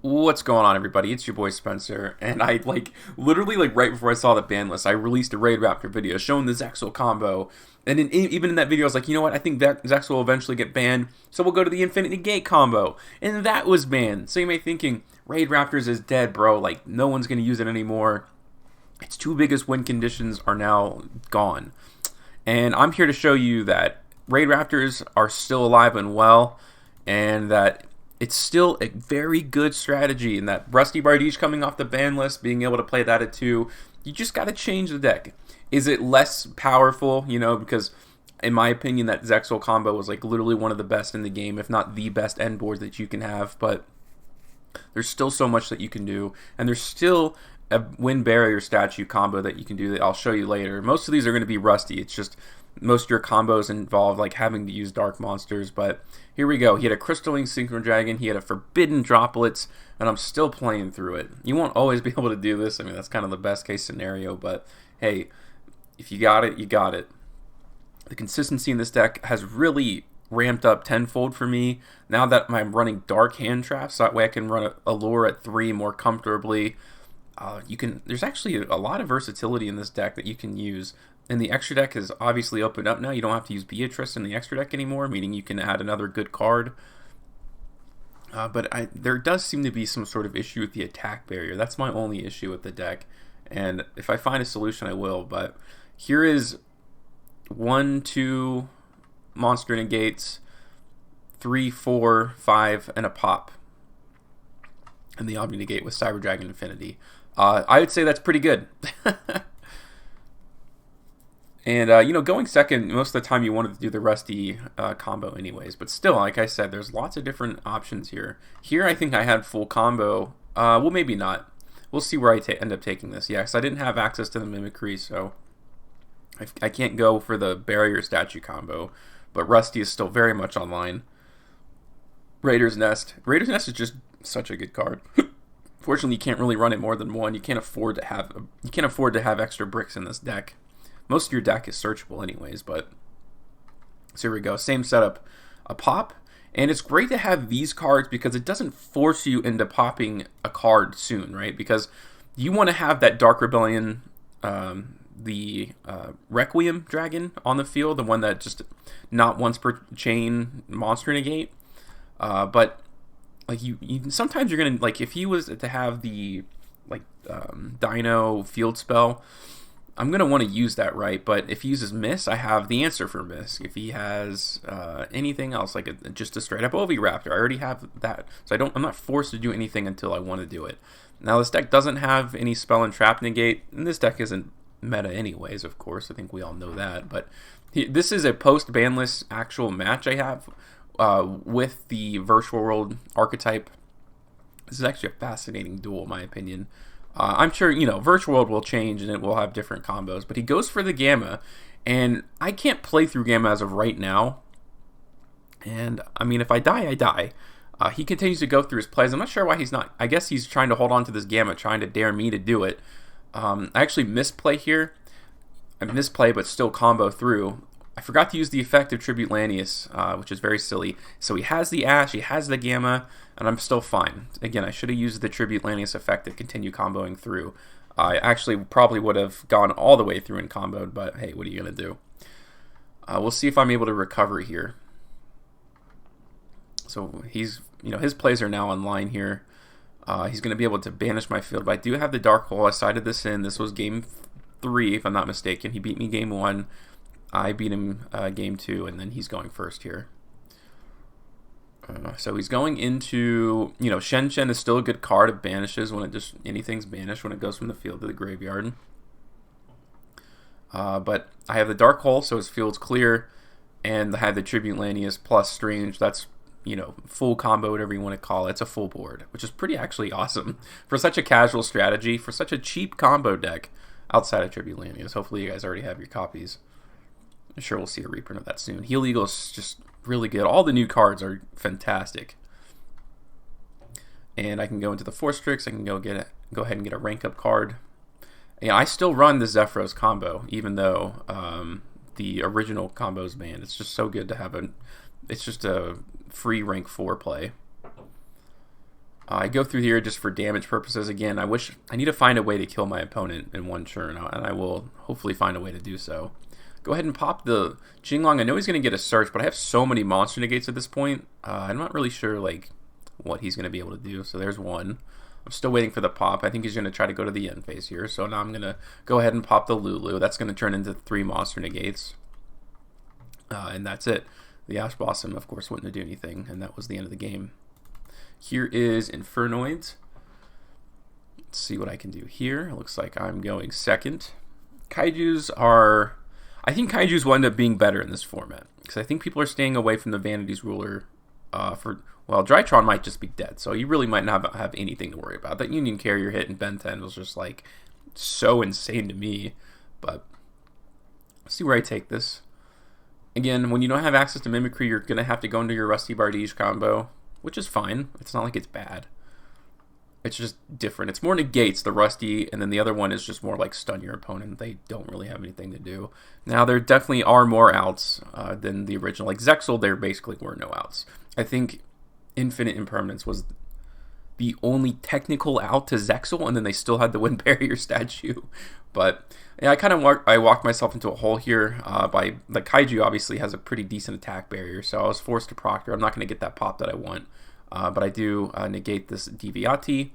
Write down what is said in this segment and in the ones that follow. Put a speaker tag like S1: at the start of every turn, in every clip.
S1: What's going on, everybody? It's your boy Spencer, and I literally right before I saw the ban list, I released a Raidraptor video showing the Zexal combo, and even in that video, I was like, you know what? I think that Zexal will eventually get banned, so we'll go to the infinite negate combo, and that was banned. So you may be thinking Raidraptors is dead, bro. Like no one's gonna use it anymore. Its two biggest win conditions are now gone, and I'm here to show you that Raidraptors are still alive and well, and that it's still a very good strategy, and that Rusty Bardiche coming off the ban list, being able to play that at 2, you just got to change the deck. Is it less powerful? You know, because in my opinion, that Zexal combo was literally one of the best in the game, if not the best end board that you can have, but there's still so much that you can do, and there's still a win barrier statue combo that you can do that I'll show you later. Most of these are going to be rusty. It's just most of your combos involve having to use dark monsters, but here we go. He had a crystalline synchro dragon, he had a forbidden droplets, and I'm still playing through it. You won't always be able to do this. I mean, that's kind of the best case scenario, but hey, if you got it, you got it. The consistency in this deck has really ramped up tenfold for me now that I'm running dark hand traps, so that way I can run a lure at 3 more comfortably. There's actually a lot of versatility in this deck that you can use. And the extra deck is obviously opened up now. You don't have to use Beatrice in the extra deck anymore, meaning you can add another good card. But there does seem to be some sort of issue with the attack barrier. That's my only issue with the deck. And if I find a solution, I will. But here is 1, 2 monster negates, 3, 4, 5, and a pop. And the omni negate with Cyber Dragon Infinity. I would say that's pretty good. And, going second, most of the time you wanted to do the Rusty combo anyways. But still, like I said, there's lots of different options here. Here, I think I had full combo. Well, maybe not. We'll see where I end up taking this. Yeah, because I didn't have access to the Mimicry, so I can't go for the Barrier Statue combo. But Rusty is still very much online. Raider's Nest. Raider's Nest is just such a good card. Fortunately, you can't really run it more than 1. You can't afford to have extra bricks in this deck. Most of your deck is searchable anyways, but so here we go. Same setup, a pop, and it's great to have these cards because it doesn't force you into popping a card soon, right? Because you want to have that Dark Rebellion, the Requiem Dragon on the field, the one that just not once per chain monster negate, but you sometimes you're gonna if he was to have the Dino field spell, I'm going to want to use that, right? But if he uses Miss, I have the answer for Miss. If he has anything else, just a straight up Oviraptor, I already have that. So I'm not forced to do anything until I want to do it. Now, this deck doesn't have any spell and trap negate, and this deck isn't meta anyways, of course. I think we all know that. But this is a post-ban list actual match I have with the Virtual World archetype. This is actually a fascinating duel, in my opinion. I'm sure, Virtual World will change and it will have different combos, but he goes for the Gamma, and I can't play through Gamma as of right now, and, I mean, if I die, I die. He continues to go through his plays. I'm not sure why he's not. I guess he's trying to hold on to this Gamma, trying to dare me to do it. I actually misplay here. I misplay, but still combo through. I forgot to use the effect of Tribute Lanius, which is very silly. So he has the Ash, he has the Gamma, and I'm still fine. Again, I should have used the Tribute Lanius effect to continue comboing through. I actually probably would have gone all the way through and comboed, but hey, what are you going to do? We'll see if I'm able to recover here. So he's, his plays are now online here. He's going to be able to banish my field, but I do have the Dark Hole. I sided this in. This was game 3, if I'm not mistaken. He beat me game 1. I beat him game 2, and then he's going first here. So he's going into, Shen Shen is still a good card. It banishes when anything's banished when it goes from the field to the graveyard. But I have the Dark Hole, so his field's clear, and I have the Tribute Lanius plus Strange. That's, full combo, whatever you want to call it. It's a full board, which is pretty actually awesome for such a casual strategy, for such a cheap combo deck outside of Tribute Lanius. Hopefully you guys already have your copies. I'm sure we'll see a reprint of that soon. Heal Eagle is just really good. All the new cards are fantastic. And I can go into the Force Tricks. I can go ahead and get a rank up card. Yeah, I still run the Zephyros combo, even though the original combo's banned. It's just so good to have it's just a free rank 4 play. I go through here just for damage purposes. Again, I need to find a way to kill my opponent in one turn, and I will hopefully find a way to do so. Go ahead and pop the Jinglong. I know he's going to get a search, but I have so many monster negates at this point. I'm not really sure like what he's going to be able to do. So there's one. I'm still waiting for the pop. I think he's going to try to go to the end phase here. So now I'm going to go ahead and pop the Lulu. That's going to turn into 3 monster negates. And that's it. The Ash Blossom, of course, wouldn't do anything, and that was the end of the game. Here is Infernoids. Let's see what I can do here. It looks like I'm going second. Kaijus are... I think Kaijus will end up being better in this format, because I think people are staying away from the Vanity's Ruler well, Drytron might just be dead, so you really might not have anything to worry about. That Union Carrier hit in Ben 10 was just, like, so insane to me, but let's see where I take this. Again, when you don't have access to Mimicry, you're going to have to go into your Rusty Bardige combo, which is fine. It's not like it's bad. It's just different. It's more negates, the Rusty, and then the other one is just more like stun your opponent. They don't really have anything to do. Now, there definitely are more outs than the original. Like Zexal, there basically were no outs. I think Infinite Impermanence was the only technical out to Zexal, and then they still had the Wind Barrier statue. But yeah, I walked myself into a hole here. By the Kaiju obviously has a pretty decent attack barrier, so I was forced to Proctor. I'm not going to get that pop that I want. But I do negate this Deviati.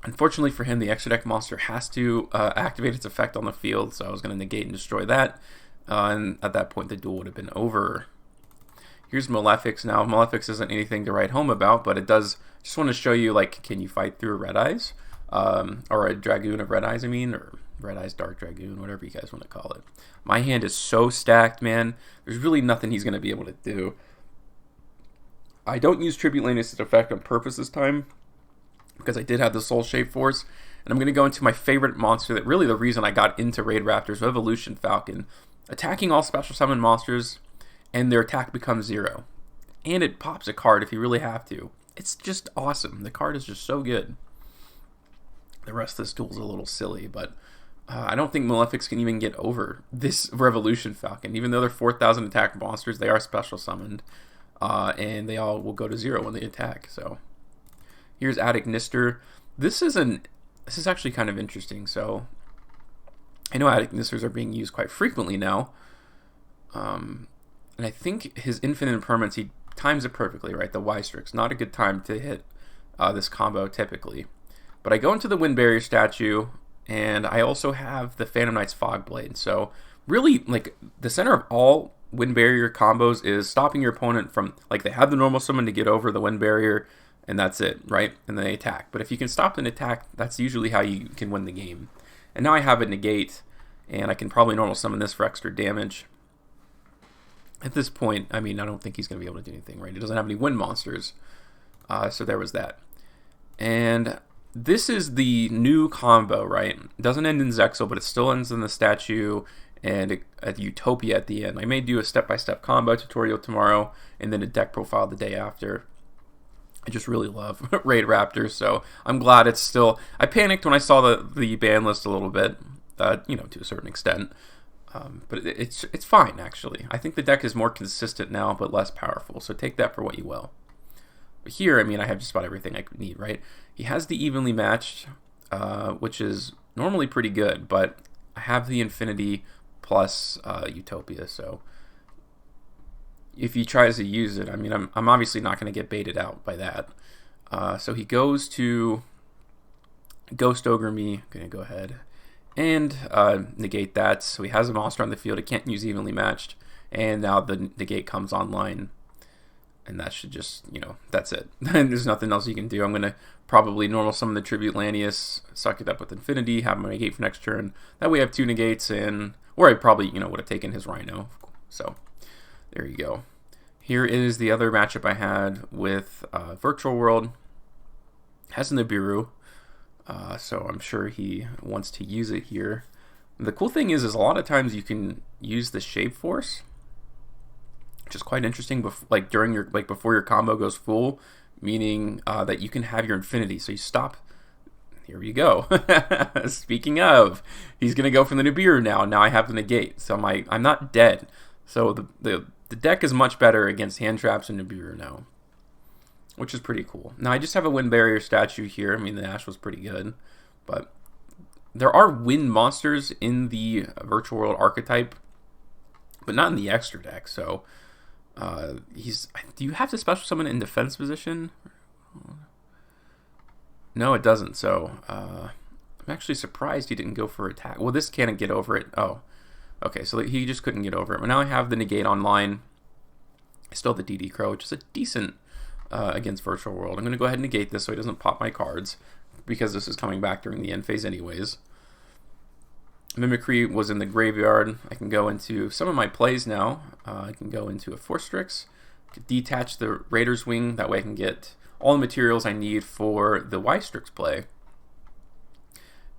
S1: Unfortunately for him, the extra deck monster has to activate its effect on the field, so I was going to negate and destroy that. And at that point, the duel would have been over. Here's Malefics. Now, Malefics isn't anything to write home about, but it does. Just want to show you, like, can you fight through a Red Eyes? Or a Dragoon of Red Eyes, I mean, or Red Eyes Dark Dragoon, whatever you guys want to call it. My hand is so stacked, man. There's really nothing he's going to be able to do. I don't use Tribute Lannis's effect on purpose this time, because I did have the Soul Shape Force, and I'm going to go into my favorite monster, that really the reason I got into Raidraptors, Evolution Falcon. Attacking all special summon monsters, and their attack becomes 0. And it pops a card if you really have to. It's just awesome. The card is just so good. The rest of this duel is a little silly, but I don't think Malefics can even get over this Revolution Falcon. Even though they're 4,000 attack monsters, they are special summoned. And they all will go to 0 when they attack. So here's Attic Nister. This is actually kind of interesting. So I know Attic Nisters are being used quite frequently now. And I think his Infinite Impermanence, he times it perfectly, right? The Y-Strix. Not a good time to hit this combo typically. But I go into the Wind Barrier statue, and I also have the Phantom Knight's Fog Blade. So really, like, the center of all Wind Barrier combos is stopping your opponent from, like, they have the normal summon to get over the Wind Barrier, and that's it, right? And then they attack. But if you can stop an attack, that's usually how you can win the game. And now I have a negate, and I can probably normal summon this for extra damage. At this point, I mean, I don't think he's going to be able to do anything, right? He doesn't have any wind monsters. So there was that. And this is the new combo, right? It doesn't end in Zexal, but it still ends in the statue and a Utopia at the end. I may do a step-by-step combo tutorial tomorrow, and then a deck profile the day after. I just really love Raidraptors, so I'm glad it's still... I panicked when I saw the ban list a little bit, you know, to a certain extent. But it's fine, actually. I think the deck is more consistent now, but less powerful, so take that for what you will. But here, I mean, I have just about everything I need, right? He has the Evenly Matched, which is normally pretty good, but I have the Infinity plus Utopia, so if he tries to use it, I mean, I'm obviously not going to get baited out by that. So he goes to Ghost Ogre me. I'm going to go ahead and negate that. So he has a monster on the field. It can't use Evenly Matched. And now the negate comes online. And that should just, you know, that's it. There's nothing else you can do. I'm going to probably normal summon the Tribute Lanius, suck it up with Infinity, have my negate for next turn. That way I have 2 negates, or I probably, you know, would have taken his Rhino. So there you go. Here is the other matchup I had with Virtual World. Has Nibiru. So I'm sure he wants to use it here. The cool thing is a lot of times you can use the Shape Force, which is quite interesting. Like during your, like before your combo goes full, meaning that you can have your Infinity. So you stop. Here we go. Speaking of, he's gonna go from the Nibiru now. Now I have the negate, so I'm not dead. So the deck is much better against hand traps and Nibiru now. which is pretty cool. Now I just have a wind barrier statue here. I mean, the Ash was pretty good, but there are wind monsters in the Virtual World archetype, but not in the extra deck. So do you have to special summon in defense position? No, it doesn't. So I'm actually surprised he didn't go for attack. Well, this can't get over it. Oh, okay. So he just couldn't get over it. But now I have the negate online. I still have the DD Crow, which is a decent against Virtual World. I'm going to go ahead and negate this so he doesn't pop my cards, because this is coming back during the end phase anyways. Mimicry was in the graveyard. I can go into some of my plays now. I can go into a Force Strix, detach the Raider's Wing. That way I can get all the materials I need for the Y-Strix play.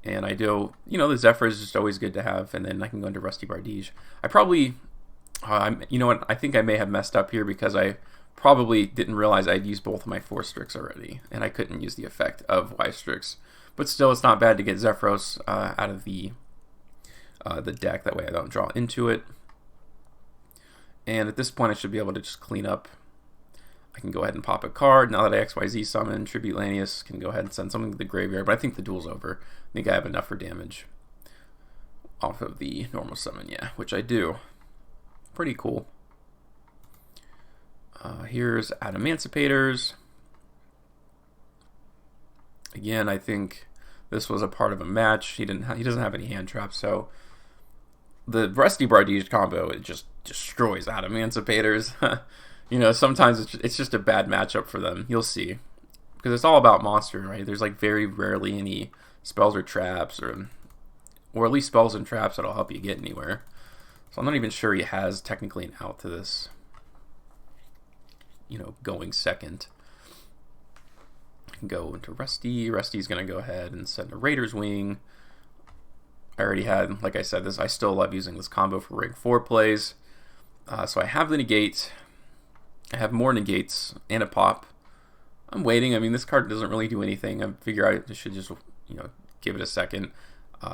S1: And I do, the Zephyr is just always good to have. And then I can go into Rusty Bardige. I probably, you know what, I think I may have messed up here because I probably didn't realize I'd used both of my Force Strix already. And I couldn't use the effect of Y-Strix. But still, it's not bad to get Zephyros out of the deck. That way I don't draw into it. And at this point I should be able to just clean up. I can go ahead and pop a card. Now that I XYZ summon, Tribute Lanius can go ahead and send something to the graveyard, but I think the duel's over. I think I have enough for damage off of the normal summon, yeah, which I do. Pretty cool. Here's Adamanticators. Again, I think this was a part of a match. He doesn't have any hand traps, so the Rusty Bardige combo, it just destroys Adamanticators. Sometimes it's just a bad matchup for them. You'll see, because it's all about monster, right? There's like very rarely any spells or traps, or at least spells and traps that'll help you get anywhere. So I'm not even sure he has technically an out to this, going second. I can go into Rusty. Rusty's going to go ahead and send a Raider's Wing. I already had, like I said, this. I still love using this combo for Ring 4 plays. So I have the negate. I have more negates and a pop. I'm waiting. I mean, this card doesn't really do anything. I figure I should just, give it a second.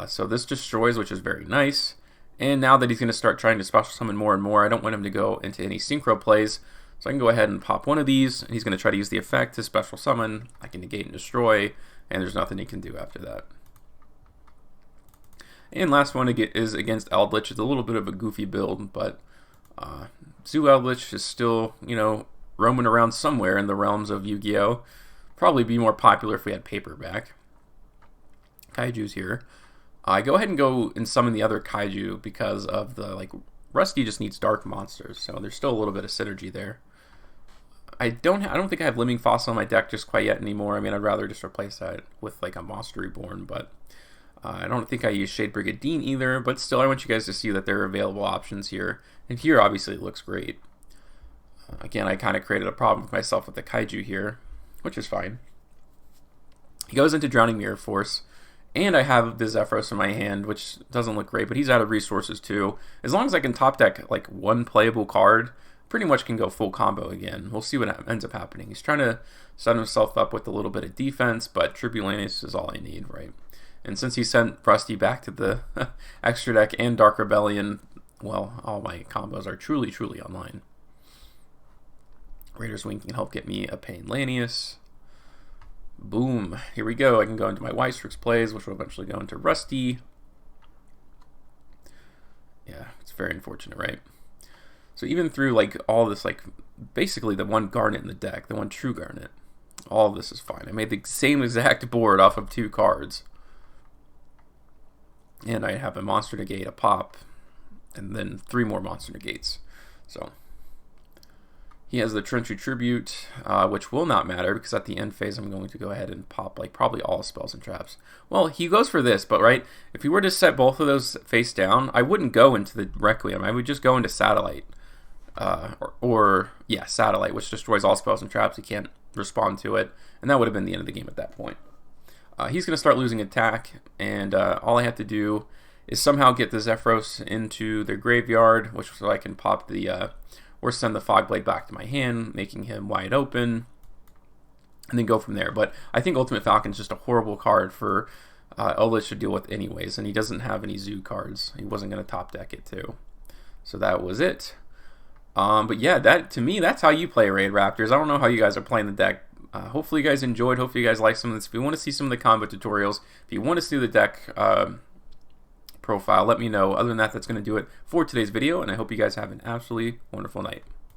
S1: So this destroys, which is very nice. And now that he's going to start trying to special summon more and more, I don't want him to go into any synchro plays. So I can go ahead and pop one of these, and he's going to try to use the effect to special summon. I can negate and destroy, and there's nothing he can do after that. And last one is against Eldritch. It's a little bit of a goofy build, but Zoo Eldritch is still, roaming around somewhere in the realms of Yu-Gi-Oh! Probably be more popular if we had paperback. Kaiju's here. I go ahead and go and summon the other Kaiju because of the, Rusty just needs dark monsters, so there's still a little bit of synergy there. I don't think I have Living Fossil in my deck just quite yet anymore. I mean, I'd rather just replace that with a Monster Reborn, but I don't think I use Shade Brigadine either, but still I want you guys to see that there are available options here. And here, obviously, it looks great. Again, I kind of created a problem with myself with the Kaiju here, which is fine. He goes into Drowning Mirror Force, and I have the Zephyros in my hand, which doesn't look great, but he's out of resources too. As long as I can top deck one playable card, pretty much can go full combo again. We'll see what ends up happening. He's trying to set himself up with a little bit of defense, but Tribulanius is all I need, right? And since he sent Rusty back to the extra deck and Dark Rebellion, well, all my combos are truly, truly online. Raider's Wing can help get me a Pain Lanius. Boom. Here we go. I can go into my Y-Strix plays, which will eventually go into Rusty. Yeah, it's very unfortunate, right? So even through all this, basically the one Garnet in the deck, the one true Garnet, all of this is fine. I made the same exact board off of 2 cards. And I have a Monster Negate, a Pop, and then 3 more Monster Negates. So he has the Trenchant Tribute, which will not matter because at the end phase I'm going to go ahead and pop probably all spells and traps. Well, he goes for this, but right, if he were to set both of those face down, I wouldn't go into the Requiem. I would just go into Satellite, Satellite, which destroys all spells and traps. He can't respond to it, and that would have been the end of the game at that point. He's going to start losing attack, and all I have to do is somehow get the Zephyros into their graveyard, so I can pop the, or send the Fogblade back to my hand, making him wide open, and then go from there. But I think Ultimate Falcon's just a horrible card for Eldritch to deal with anyways, and he doesn't have any Zoo cards. He wasn't going to top deck it too. So that was it. But yeah, to me, that's how you play Raidraptors. I don't know how you guys are playing the deck Hopefully you guys enjoyed. Hopefully you guys like some of this. If you want to see some of the combo tutorials, if you want to see the deck profile, let me know. Other than that, that's going to do it for today's video, and I hope you guys have an absolutely wonderful night.